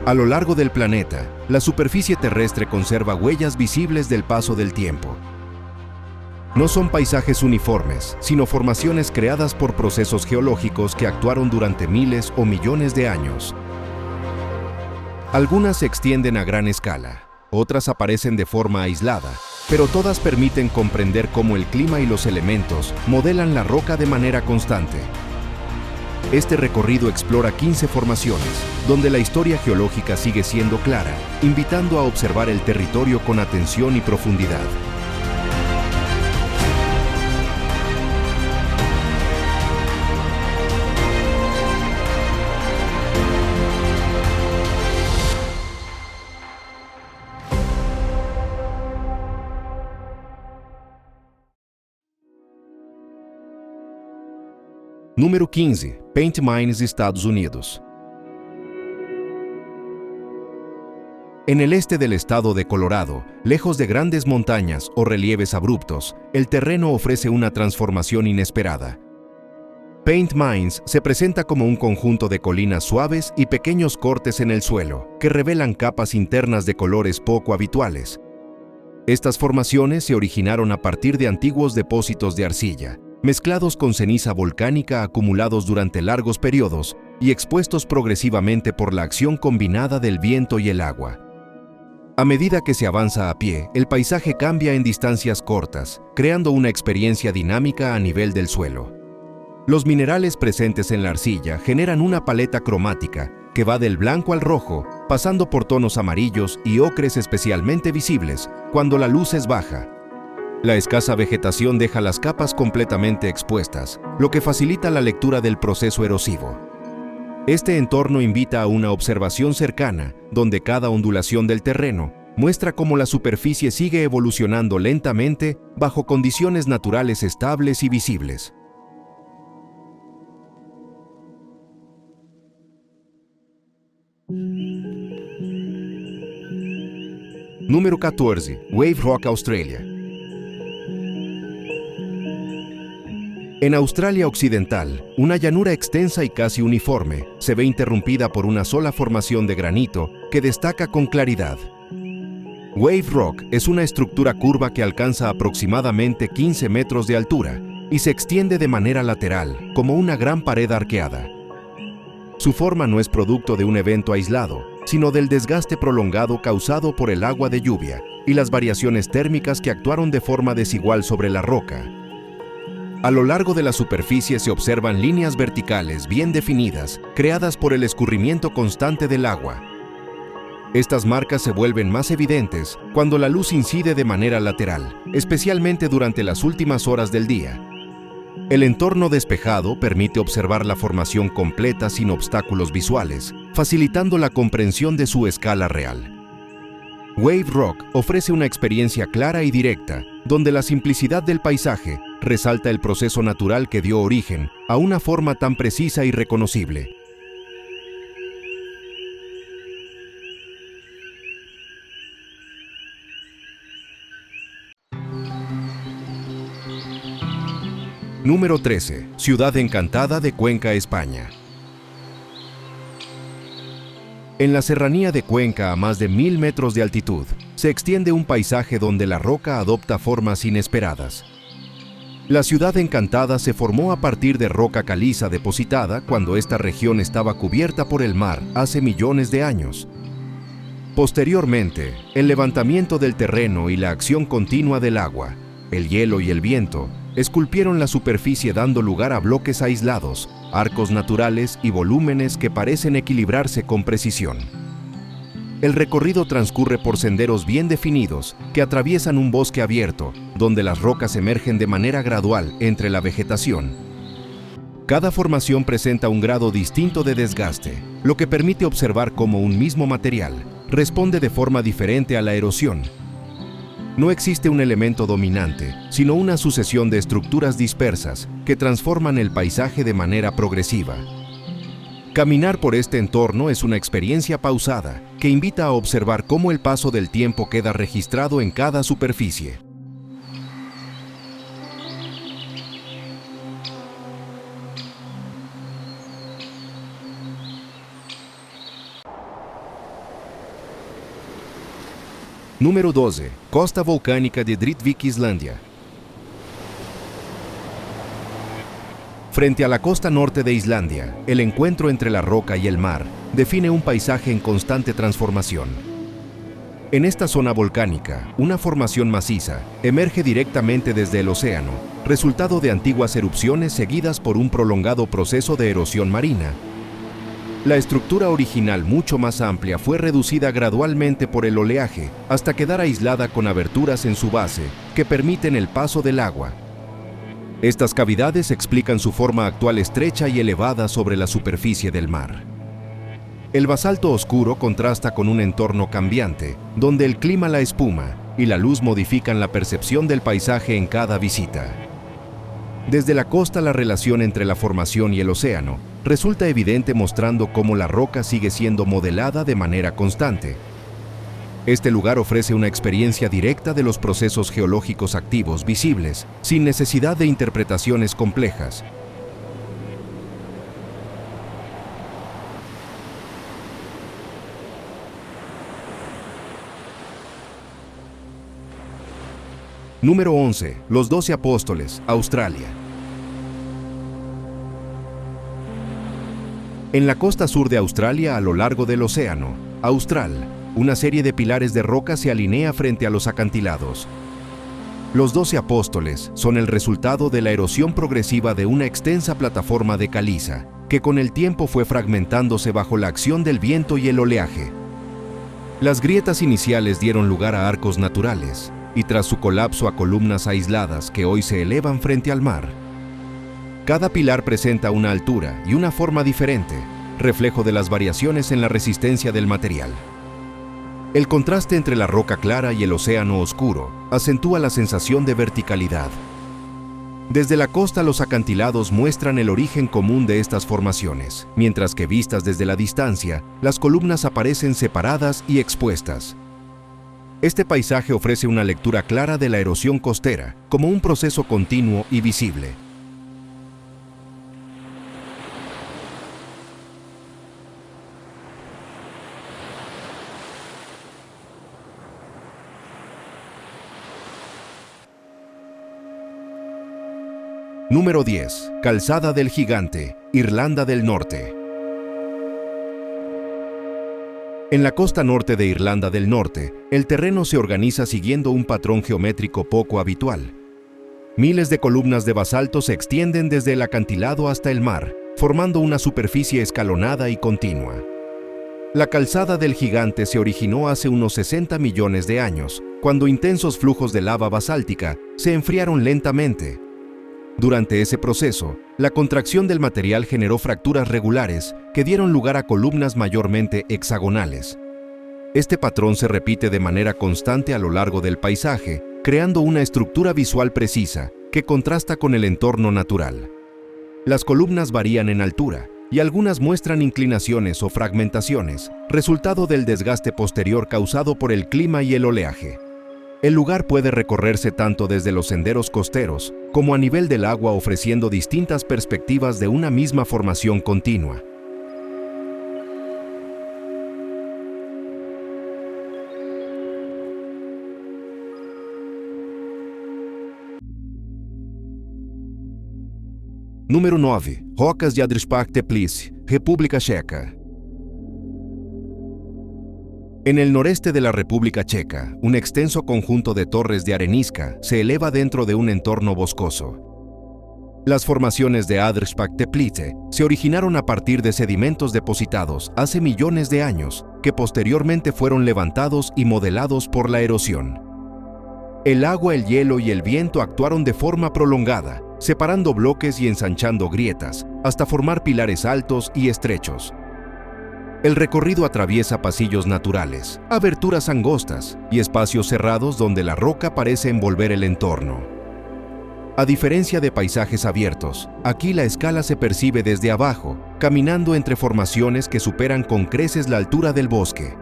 A lo largo del planeta, la superficie terrestre conserva huellas visibles del paso del tiempo. No son paisajes uniformes, sino formaciones creadas por procesos geológicos que actuaron durante miles o millones de años. Algunas se extienden a gran escala, otras aparecen de forma aislada, pero todas permiten comprender cómo el clima y los elementos modelan la roca de manera constante. Este recorrido explora 15 formaciones, donde la historia geológica sigue siendo clara, invitando a observar el territorio con atención y profundidad. Número 15. Paint Mines, Estados Unidos. En el este del estado de Colorado, lejos de grandes montañas o relieves abruptos, el terreno ofrece una transformación inesperada. Paint Mines se presenta como un conjunto de colinas suaves y pequeños cortes en el suelo, que revelan capas internas de colores poco habituales. Estas formaciones se originaron a partir de antiguos depósitos de arcilla, mezclados con ceniza volcánica acumulados durante largos periodos y expuestos progresivamente por la acción combinada del viento y el agua. A medida que se avanza a pie, el paisaje cambia en distancias cortas, creando una experiencia dinámica a nivel del suelo. Los minerales presentes en la arcilla generan una paleta cromática que va del blanco al rojo, pasando por tonos amarillos y ocres especialmente visibles cuando la luz es baja. La escasa vegetación deja las capas completamente expuestas, lo que facilita la lectura del proceso erosivo. Este entorno invita a una observación cercana, donde cada ondulación del terreno muestra cómo la superficie sigue evolucionando lentamente bajo condiciones naturales estables y visibles. Número 14. Wave Rock, Australia. En Australia Occidental, una llanura extensa y casi uniforme se ve interrumpida por una sola formación de granito que destaca con claridad. Wave Rock es una estructura curva que alcanza aproximadamente 15 metros de altura y se extiende de manera lateral, como una gran pared arqueada. Su forma no es producto de un evento aislado, sino del desgaste prolongado causado por el agua de lluvia y las variaciones térmicas que actuaron de forma desigual sobre la roca. A lo largo de la superficie se observan líneas verticales bien definidas, creadas por el escurrimiento constante del agua. Estas marcas se vuelven más evidentes cuando la luz incide de manera lateral, especialmente durante las últimas horas del día. El entorno despejado permite observar la formación completa sin obstáculos visuales, facilitando la comprensión de su escala real. Wave Rock ofrece una experiencia clara y directa, donde la simplicidad del paisaje resalta el proceso natural que dio origen a una forma tan precisa y reconocible. Número 13. Ciudad Encantada de Cuenca, España. En la serranía de Cuenca, a más de 1000 metros de altitud, se extiende un paisaje donde la roca adopta formas inesperadas. La Ciudad Encantada se formó a partir de roca caliza depositada cuando esta región estaba cubierta por el mar hace millones de años. Posteriormente, el levantamiento del terreno y la acción continua del agua, el hielo y el viento, esculpieron la superficie dando lugar a bloques aislados, arcos naturales y volúmenes que parecen equilibrarse con precisión. El recorrido transcurre por senderos bien definidos que atraviesan un bosque abierto, donde las rocas emergen de manera gradual entre la vegetación. Cada formación presenta un grado distinto de desgaste, lo que permite observar cómo un mismo material responde de forma diferente a la erosión. No existe un elemento dominante, sino una sucesión de estructuras dispersas que transforman el paisaje de manera progresiva. Caminar por este entorno es una experiencia pausada que invita a observar cómo el paso del tiempo queda registrado en cada superficie. Número 12. Costa volcánica de Drittvik, Islandia. Frente a la costa norte de Islandia, el encuentro entre la roca y el mar define un paisaje en constante transformación. En esta zona volcánica, una formación maciza emerge directamente desde el océano, resultado de antiguas erupciones seguidas por un prolongado proceso de erosión marina. La estructura original, mucho más amplia, fue reducida gradualmente por el oleaje hasta quedar aislada con aberturas en su base que permiten el paso del agua. Estas cavidades explican su forma actual estrecha y elevada sobre la superficie del mar. El basalto oscuro contrasta con un entorno cambiante, donde el clima, la espuma y la luz modifican la percepción del paisaje en cada visita. Desde la costa, la relación entre la formación y el océano resulta evidente, mostrando cómo la roca sigue siendo modelada de manera constante. Este lugar ofrece una experiencia directa de los procesos geológicos activos visibles, sin necesidad de interpretaciones complejas. Número 11. Los 12 Apóstoles, Australia. En la costa sur de Australia, a lo largo del océano Austral, una serie de pilares de roca se alinea frente a los acantilados. Los 12 Apóstoles son el resultado de la erosión progresiva de una extensa plataforma de caliza, que con el tiempo fue fragmentándose bajo la acción del viento y el oleaje. Las grietas iniciales dieron lugar a arcos naturales, y tras su colapso a columnas aisladas que hoy se elevan frente al mar. Cada pilar presenta una altura y una forma diferente, reflejo de las variaciones en la resistencia del material. El contraste entre la roca clara y el océano oscuro acentúa la sensación de verticalidad. Desde la costa, los acantilados muestran el origen común de estas formaciones, mientras que vistas desde la distancia, las columnas aparecen separadas y expuestas. Este paisaje ofrece una lectura clara de la erosión costera, como un proceso continuo y visible. Número 10. Calzada del Gigante, Irlanda del Norte. En la costa norte de Irlanda del Norte, el terreno se organiza siguiendo un patrón geométrico poco habitual. Miles de columnas de basalto se extienden desde el acantilado hasta el mar, formando una superficie escalonada y continua. La Calzada del Gigante se originó hace unos 60 millones de años, cuando intensos flujos de lava basáltica se enfriaron lentamente. Durante ese proceso, la contracción del material generó fracturas regulares que dieron lugar a columnas mayormente hexagonales. Este patrón se repite de manera constante a lo largo del paisaje, creando una estructura visual precisa que contrasta con el entorno natural. Las columnas varían en altura y algunas muestran inclinaciones o fragmentaciones, resultado del desgaste posterior causado por el clima y el oleaje. El lugar puede recorrerse tanto desde los senderos costeros como a nivel del agua, ofreciendo distintas perspectivas de una misma formación continua. Número 9. Rocas de Jadrspach Teplice, República Checa. En el noreste de la República Checa, un extenso conjunto de torres de arenisca se eleva dentro de un entorno boscoso. Las formaciones de Jadrspach Teplice se originaron a partir de sedimentos depositados hace millones de años, que posteriormente fueron levantados y modelados por la erosión. El agua, el hielo y el viento actuaron de forma prolongada, separando bloques y ensanchando grietas, hasta formar pilares altos y estrechos. El recorrido atraviesa pasillos naturales, aberturas angostas y espacios cerrados donde la roca parece envolver el entorno. A diferencia de paisajes abiertos, aquí la escala se percibe desde abajo, caminando entre formaciones que superan con creces la altura del bosque.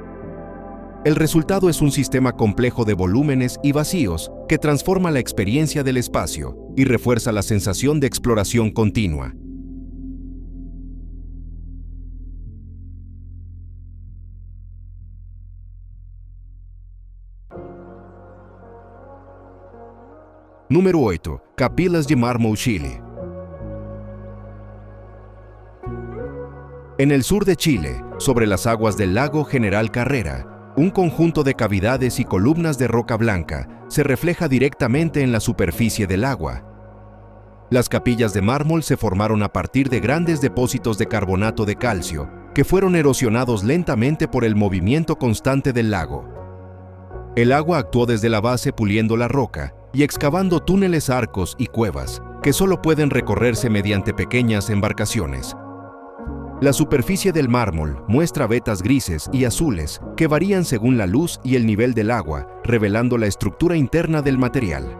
El resultado es un sistema complejo de volúmenes y vacíos que transforma la experiencia del espacio y refuerza la sensación de exploración continua. Número 8. Capilas de Mármol, Chile. En el sur de Chile, sobre las aguas del lago General Carrera, un conjunto de cavidades y columnas de roca blanca se refleja directamente en la superficie del agua. Las capillas de mármol se formaron a partir de grandes depósitos de carbonato de calcio, que fueron erosionados lentamente por el movimiento constante del lago. El agua actuó desde la base puliendo la roca y excavando túneles, arcos y cuevas, que solo pueden recorrerse mediante pequeñas embarcaciones. La superficie del mármol muestra vetas grises y azules que varían según la luz y el nivel del agua, revelando la estructura interna del material.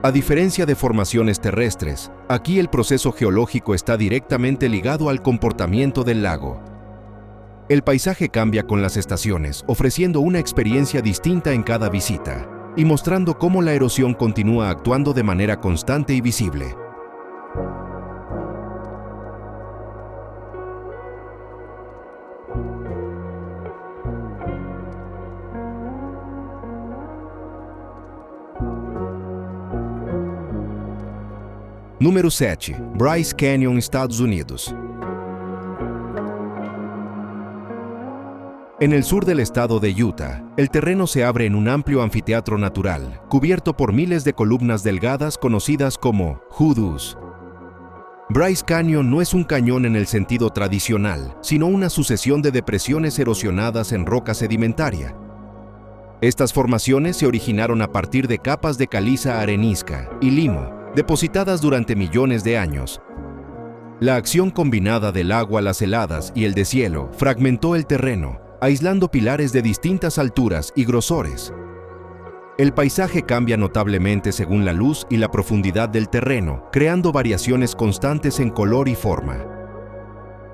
A diferencia de formaciones terrestres, aquí el proceso geológico está directamente ligado al comportamiento del lago. El paisaje cambia con las estaciones, ofreciendo una experiencia distinta en cada visita y mostrando cómo la erosión continúa actuando de manera constante y visible. Número 7. Bryce Canyon, Estados Unidos. En el sur del estado de Utah, el terreno se abre en un amplio anfiteatro natural, cubierto por miles de columnas delgadas conocidas como hoodoos. Bryce Canyon no es un cañón en el sentido tradicional, sino una sucesión de depresiones erosionadas en roca sedimentaria. Estas formaciones se originaron a partir de capas de caliza arenisca y limo, depositadas durante millones de años. La acción combinada del agua, las heladas y el deshielo fragmentó el terreno, aislando pilares de distintas alturas y grosores. El paisaje cambia notablemente según la luz y la profundidad del terreno, creando variaciones constantes en color y forma.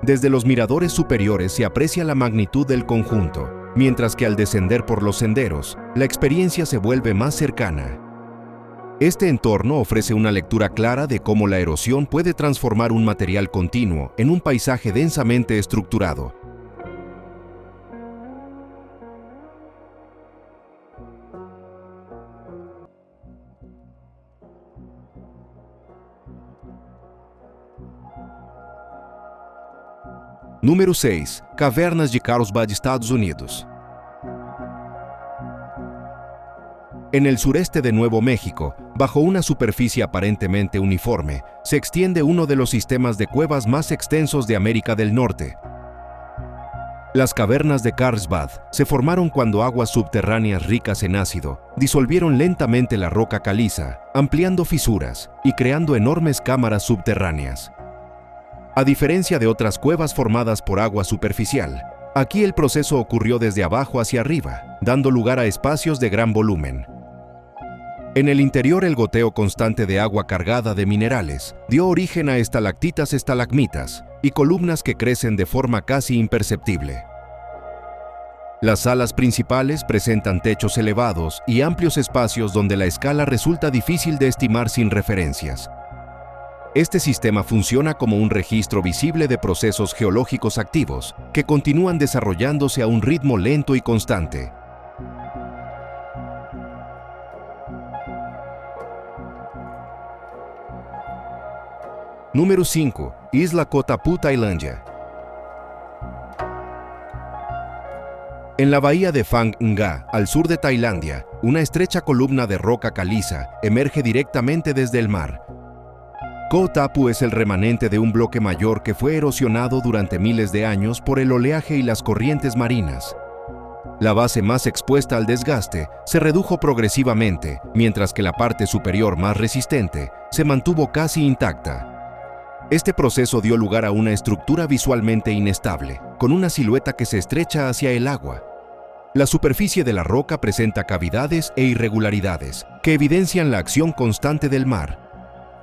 Desde los miradores superiores se aprecia la magnitud del conjunto, mientras que al descender por los senderos, la experiencia se vuelve más cercana. Este entorno ofrece una lectura clara de cómo la erosión puede transformar un material continuo en un paisaje densamente estructurado. Número 6. Cavernas de Carlsbad, Estados Unidos. En el sureste de Nuevo México, bajo una superficie aparentemente uniforme, se extiende uno de los sistemas de cuevas más extensos de América del Norte. Las cavernas de Carlsbad se formaron cuando aguas subterráneas ricas en ácido disolvieron lentamente la roca caliza, ampliando fisuras y creando enormes cámaras subterráneas. A diferencia de otras cuevas formadas por agua superficial, aquí el proceso ocurrió desde abajo hacia arriba, dando lugar a espacios de gran volumen. En el interior, el goteo constante de agua cargada de minerales dio origen a estalactitas, estalagmitas y columnas que crecen de forma casi imperceptible. Las salas principales presentan techos elevados y amplios espacios donde la escala resulta difícil de estimar sin referencias. Este sistema funciona como un registro visible de procesos geológicos activos que continúan desarrollándose a un ritmo lento y constante. Número 5. Isla Koh Tappu, Tailandia. En la bahía de Phang Nga, al sur de Tailandia, una estrecha columna de roca caliza emerge directamente desde el mar. Koh Tappu es el remanente de un bloque mayor que fue erosionado durante miles de años por el oleaje y las corrientes marinas. La base más expuesta al desgaste se redujo progresivamente, mientras que la parte superior más resistente se mantuvo casi intacta. Este proceso dio lugar a una estructura visualmente inestable, con una silueta que se estrecha hacia el agua. La superficie de la roca presenta cavidades e irregularidades que evidencian la acción constante del mar.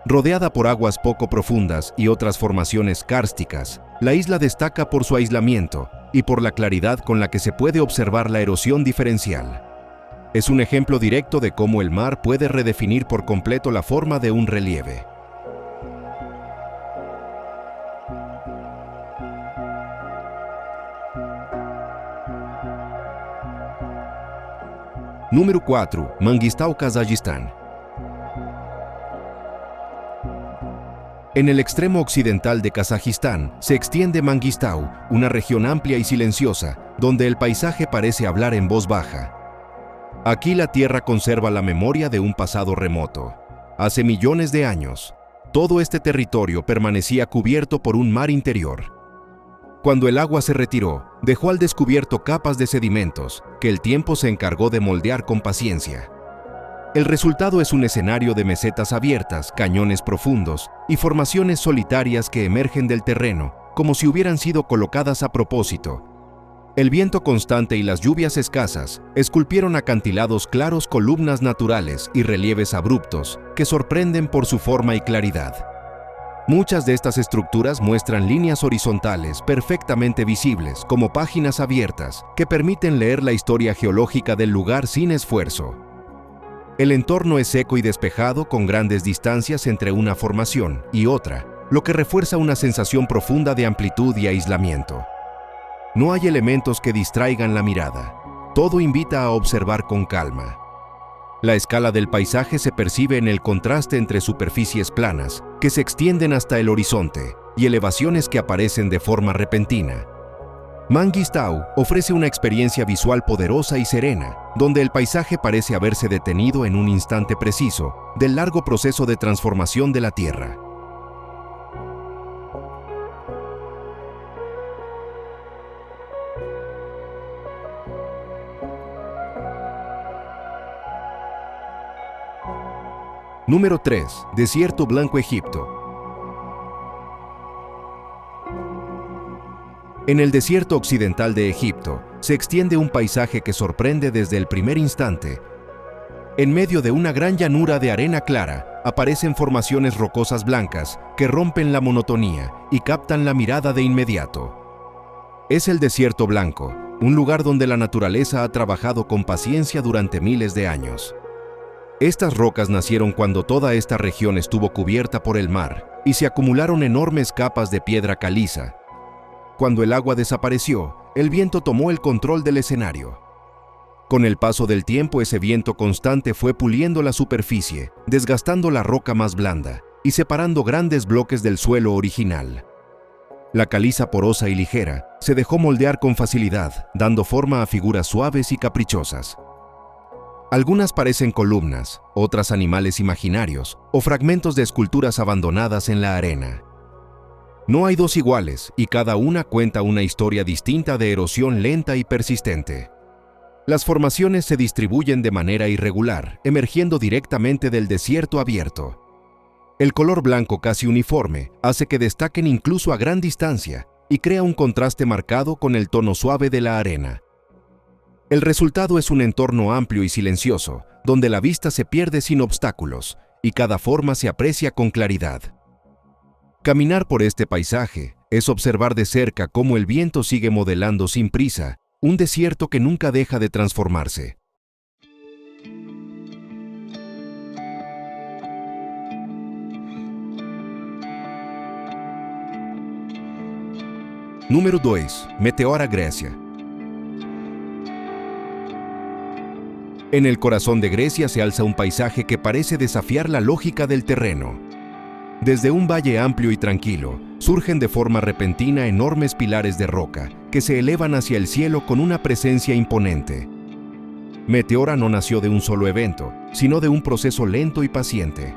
Rodeada por aguas poco profundas y otras formaciones kársticas, la isla destaca por su aislamiento y por la claridad con la que se puede observar la erosión diferencial. Es un ejemplo directo de cómo el mar puede redefinir por completo la forma de un relieve. Número 4. Mangistau, Kazajistán. En el extremo occidental de Kazajistán se extiende Mangistau, una región amplia y silenciosa, donde el paisaje parece hablar en voz baja. Aquí la tierra conserva la memoria de un pasado remoto. Hace millones de años, todo este territorio permanecía cubierto por un mar interior. Cuando el agua se retiró, dejó al descubierto capas de sedimentos que el tiempo se encargó de moldear con paciencia. El resultado es un escenario de mesetas abiertas, cañones profundos y formaciones solitarias que emergen del terreno, como si hubieran sido colocadas a propósito. El viento constante y las lluvias escasas esculpieron acantilados claros, columnas naturales y relieves abruptos que sorprenden por su forma y claridad. Muchas de estas estructuras muestran líneas horizontales perfectamente visibles como páginas abiertas que permiten leer la historia geológica del lugar sin esfuerzo. El entorno es seco y despejado con grandes distancias entre una formación y otra, lo que refuerza una sensación profunda de amplitud y aislamiento. No hay elementos que distraigan la mirada. Todo invita a observar con calma. La escala del paisaje se percibe en el contraste entre superficies planas, que se extienden hasta el horizonte, y elevaciones que aparecen de forma repentina. Mangistau ofrece una experiencia visual poderosa y serena, donde el paisaje parece haberse detenido en un instante preciso del largo proceso de transformación de la Tierra. Número 3. Desierto Blanco, Egipto. En el desierto occidental de Egipto se extiende un paisaje que sorprende desde el primer instante. En medio de una gran llanura de arena clara, aparecen formaciones rocosas blancas que rompen la monotonía y captan la mirada de inmediato. Es el desierto blanco, un lugar donde la naturaleza ha trabajado con paciencia durante miles de años. Estas rocas nacieron cuando toda esta región estuvo cubierta por el mar y se acumularon enormes capas de piedra caliza. Cuando el agua desapareció, el viento tomó el control del escenario. Con el paso del tiempo, ese viento constante fue puliendo la superficie, desgastando la roca más blanda y separando grandes bloques del suelo original. La caliza porosa y ligera se dejó moldear con facilidad, dando forma a figuras suaves y caprichosas. Algunas parecen columnas, otras animales imaginarios o fragmentos de esculturas abandonadas en la arena. No hay dos iguales y cada una cuenta una historia distinta de erosión lenta y persistente. Las formaciones se distribuyen de manera irregular, emergiendo directamente del desierto abierto. El color blanco casi uniforme hace que destaquen incluso a gran distancia y crea un contraste marcado con el tono suave de la arena. El resultado es un entorno amplio y silencioso, donde la vista se pierde sin obstáculos y cada forma se aprecia con claridad. Caminar por este paisaje es observar de cerca cómo el viento sigue modelando sin prisa un desierto que nunca deja de transformarse. Número 2. Meteora, Grecia. En el corazón de Grecia se alza un paisaje que parece desafiar la lógica del terreno. Desde un valle amplio y tranquilo, surgen de forma repentina enormes pilares de roca que se elevan hacia el cielo con una presencia imponente. Meteora no nació de un solo evento, sino de un proceso lento y paciente.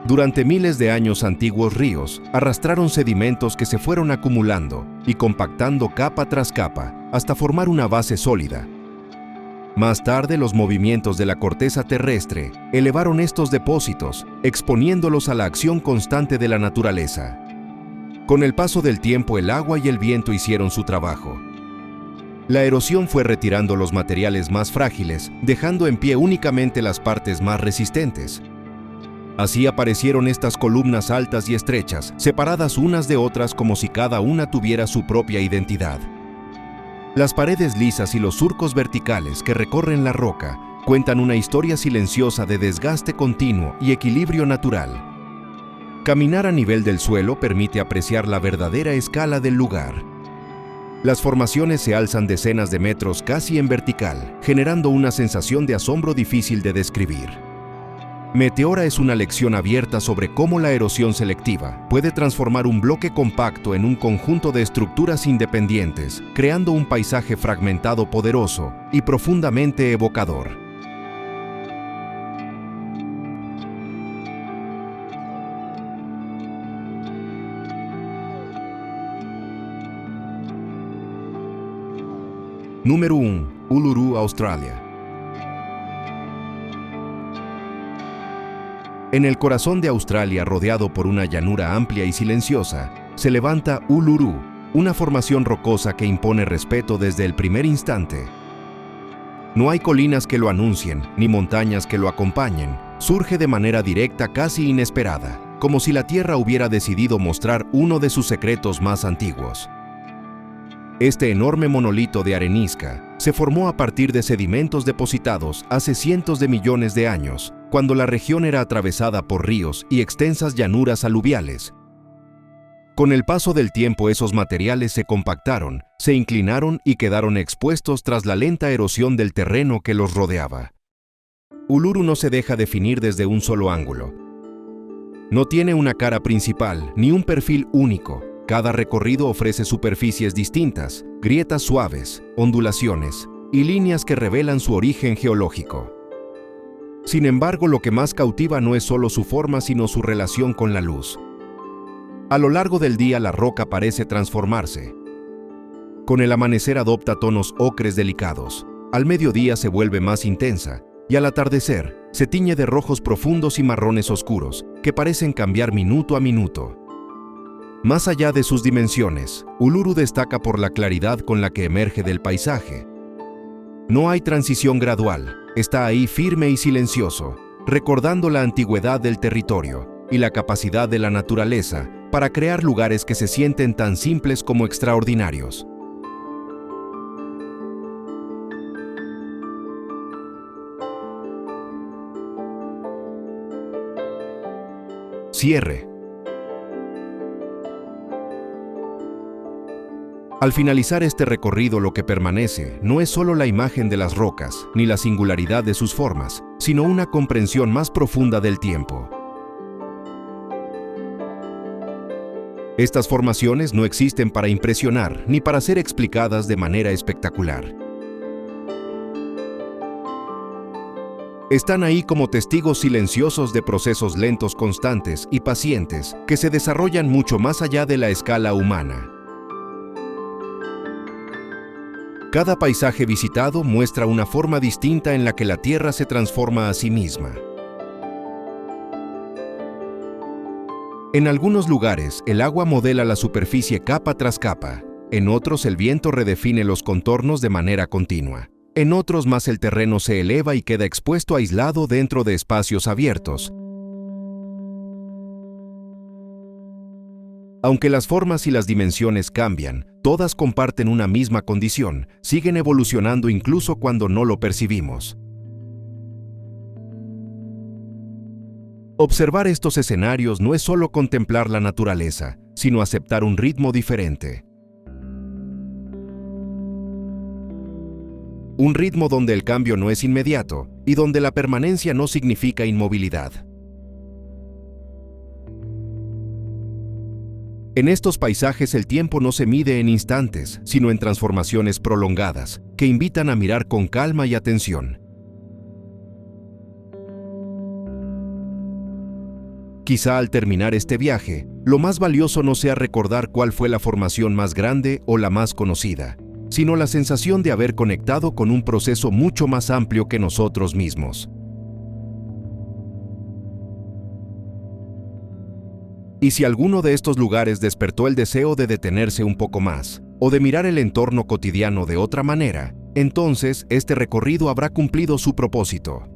Durante miles de años, antiguos ríos arrastraron sedimentos que se fueron acumulando y compactando capa tras capa hasta formar una base sólida. Más tarde, los movimientos de la corteza terrestre elevaron estos depósitos, exponiéndolos a la acción constante de la naturaleza. Con el paso del tiempo, el agua y el viento hicieron su trabajo. La erosión fue retirando los materiales más frágiles, dejando en pie únicamente las partes más resistentes. Así aparecieron estas columnas altas y estrechas, separadas unas de otras como si cada una tuviera su propia identidad. Las paredes lisas y los surcos verticales que recorren la roca cuentan una historia silenciosa de desgaste continuo y equilibrio natural. Caminar a nivel del suelo permite apreciar la verdadera escala del lugar. Las formaciones se alzan decenas de metros casi en vertical, generando una sensación de asombro difícil de describir. Meteora es una lección abierta sobre cómo la erosión selectiva puede transformar un bloque compacto en un conjunto de estructuras independientes, creando un paisaje fragmentado poderoso y profundamente evocador. Número 1. Uluru, Australia. En el corazón de Australia, rodeado por una llanura amplia y silenciosa, se levanta Uluru, una formación rocosa que impone respeto desde el primer instante. No hay colinas que lo anuncien, ni montañas que lo acompañen. Surge de manera directa, casi inesperada, como si la Tierra hubiera decidido mostrar uno de sus secretos más antiguos. Este enorme monolito de arenisca se formó a partir de sedimentos depositados hace cientos de millones de años, cuando la región era atravesada por ríos y extensas llanuras aluviales. Con el paso del tiempo, esos materiales se compactaron, se inclinaron y quedaron expuestos tras la lenta erosión del terreno que los rodeaba. Uluru no se deja definir desde un solo ángulo. No tiene una cara principal ni un perfil único. Cada recorrido ofrece superficies distintas, grietas suaves, ondulaciones y líneas que revelan su origen geológico. Sin embargo, lo que más cautiva no es solo su forma, sino su relación con la luz. A lo largo del día, la roca parece transformarse. Con el amanecer adopta tonos ocres delicados, al mediodía se vuelve más intensa y al atardecer se tiñe de rojos profundos y marrones oscuros que parecen cambiar minuto a minuto. Más allá de sus dimensiones, Uluru destaca por la claridad con la que emerge del paisaje. No hay transición gradual, está ahí firme y silencioso, recordando la antigüedad del territorio y la capacidad de la naturaleza para crear lugares que se sienten tan simples como extraordinarios. Cierre. Al finalizar este recorrido, lo que permanece no es solo la imagen de las rocas, ni la singularidad de sus formas, sino una comprensión más profunda del tiempo. Estas formaciones no existen para impresionar, ni para ser explicadas de manera espectacular. Están ahí como testigos silenciosos de procesos lentos, constantes y pacientes que se desarrollan mucho más allá de la escala humana. Cada paisaje visitado muestra una forma distinta en la que la Tierra se transforma a sí misma. En algunos lugares, el agua modela la superficie capa tras capa. En otros, el viento redefine los contornos de manera continua. En otros más, el terreno se eleva y queda expuesto aislado dentro de espacios abiertos. Aunque las formas y las dimensiones cambian, todas comparten una misma condición, siguen evolucionando incluso cuando no lo percibimos. Observar estos escenarios no es solo contemplar la naturaleza, sino aceptar un ritmo diferente. Un ritmo donde el cambio no es inmediato y donde la permanencia no significa inmovilidad. En estos paisajes el tiempo no se mide en instantes, sino en transformaciones prolongadas, que invitan a mirar con calma y atención. Quizá al terminar este viaje, lo más valioso no sea recordar cuál fue la formación más grande o la más conocida, sino la sensación de haber conectado con un proceso mucho más amplio que nosotros mismos. Y si alguno de estos lugares despertó el deseo de detenerse un poco más, o de mirar el entorno cotidiano de otra manera, entonces este recorrido habrá cumplido su propósito.